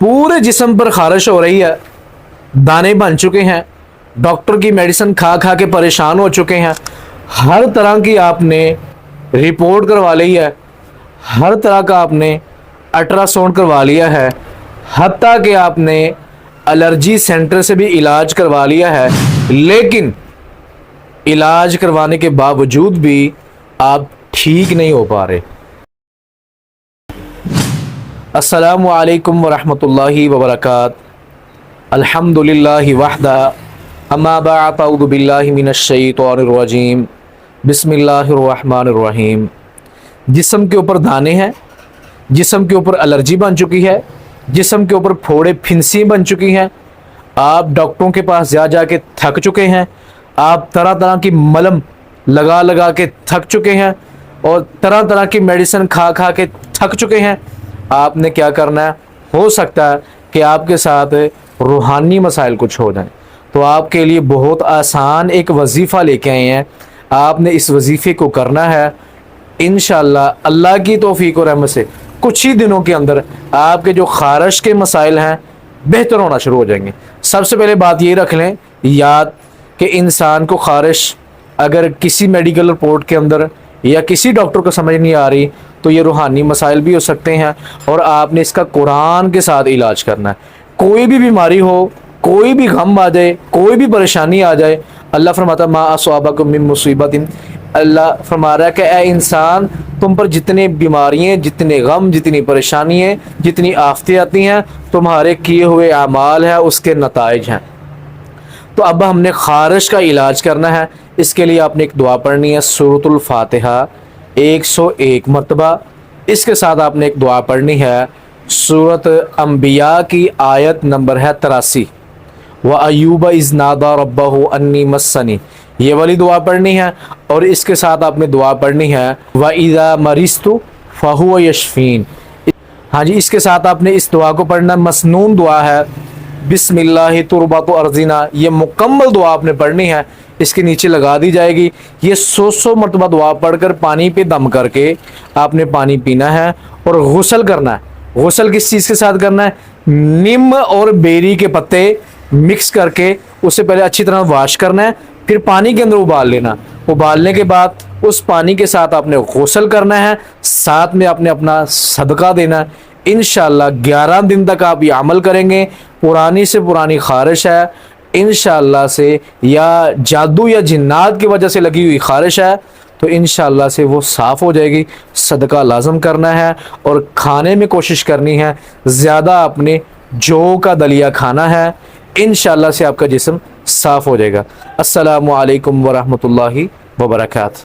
पूरे जिस्म पर खारिश हो रही है, दाने बन चुके हैं, डॉक्टर की मेडिसिन खा खा के परेशान हो चुके हैं, हर तरह की आपने रिपोर्ट करवा ली है, हर तरह का आपने अल्ट्रासाउंड करवा लिया है, हत्ता कि आपने एलर्जी सेंटर से भी इलाज करवा लिया है, लेकिन इलाज करवाने के बावजूद भी आप ठीक नहीं हो पा रहे। अस्सलामु अलैकुम वरहमतुल्लाहि वबरकातुहू। अल्हम्दुलिल्लाहि वहदा अम्मा बअद अऊज़ु बिल्लाहि मिनश शैतानिर रजीम बिस्मिल्लाहिर रहमानिर रहीम। जिस्म के ऊपर दाने हैं, जिस्म के ऊपर एलर्जी बन चुकी है, जिस्म के ऊपर फोड़े फिंसी बन चुकी हैं, आप डॉक्टरों के पास जा जा के थक चुके हैं, आप तरह तरह की मलहम लगा लगा के थक चुके हैं और तरह तरह की मेडिसिन खा खा के थक चुके हैं। आपने क्या करना है, हो सकता है कि आपके साथ रूहानी मसाइल कुछ हो जाएं, तो आपके लिए बहुत आसान एक वजीफ़ा लेके आए हैं। आपने इस वजीफ़े को करना है, इंशाअल्लाह अल्लाह की तौफीक और रहमत से कुछ ही दिनों के अंदर आपके जो खारिश के मसाइल हैं बेहतर होना शुरू हो जाएंगे। सबसे पहले बात ये रख लें याद कि इंसान को खारिश अगर किसी मेडिकल रिपोर्ट के अंदर या किसी डॉक्टर को समझ नहीं आ रही तो ये रूहानी मसाइल भी हो सकते हैं और आपने इसका कुरान के साथ इलाज करना है। कोई भी बीमारी हो, कोई भी गम आ जाए, कोई भी परेशानी आ जाए, अल्लाह फरमाता मा अस्वाबकुम मिन मुसीबतिन, अल्लाह फरमा रहा है कि ए इंसान तुम पर जितने बीमारियाँ, जितने गम, जितनी परेशानियाँ, जितनी आफतें आती हैं तुम्हारे किए हुए अमाल हैं उसके नताइज हैं। तो अब हमने खारिश का इलाज करना है। इसके लिए आपने एक दुआ पढ़नी है, सूरतुल फातिहा 101 मरतबा। इसके साथ आपने एक दुआ पढ़नी है सूरत अंबिया की आयत नंबर है 83, व अयूब इज़ नादा रब्बहु अन्नी मस्सनी, ये वाली दुआ पढ़नी है। और इसके साथ आपने दुआ पढ़नी है व इज़ा मरिस्तु फहुव यशफीन। हाँ जी, इसके साथ आपने इस दुआ को पढ़ना, मसनून दुआ है, बिस्मिल्लाहि तुरबतु अर्ज़िना, ये मुकम्मल दुआ आपने पढ़नी है, इसके नीचे लगा दी जाएगी। ये 100 मरतबा दुआ पढ़कर पानी पे दम करके आपने पानी पीना है और गुस्ल करना है। गुस्ल किस चीज़ के साथ करना है? नीम और बेरी के पत्ते मिक्स करके उससे पहले अच्छी तरह वॉश करना है, फिर पानी के अंदर उबाल लेना। उबालने के बाद उस पानी के साथ आपने गुस्ल करना है, साथ में आपने अपना सदका देना है। इंशाअल्लाह 11 दिन तक आप ये अमल करेंगे, पुरानी से पुरानी खारिश है इंशाअल्लाह से, या जादू या जिन्नात की वजह से लगी हुई खारिश है तो इंशाअल्लाह से वो साफ़ हो जाएगी। सदका लाजम करना है और खाने में कोशिश करनी है ज़्यादा आपने जौ का दलिया खाना है, इंशाअल्लाह से आपका जिस्म साफ़ हो जाएगा। अस्सलामु अलैकुम वरहमतुल्लाहि वबरकातुहू।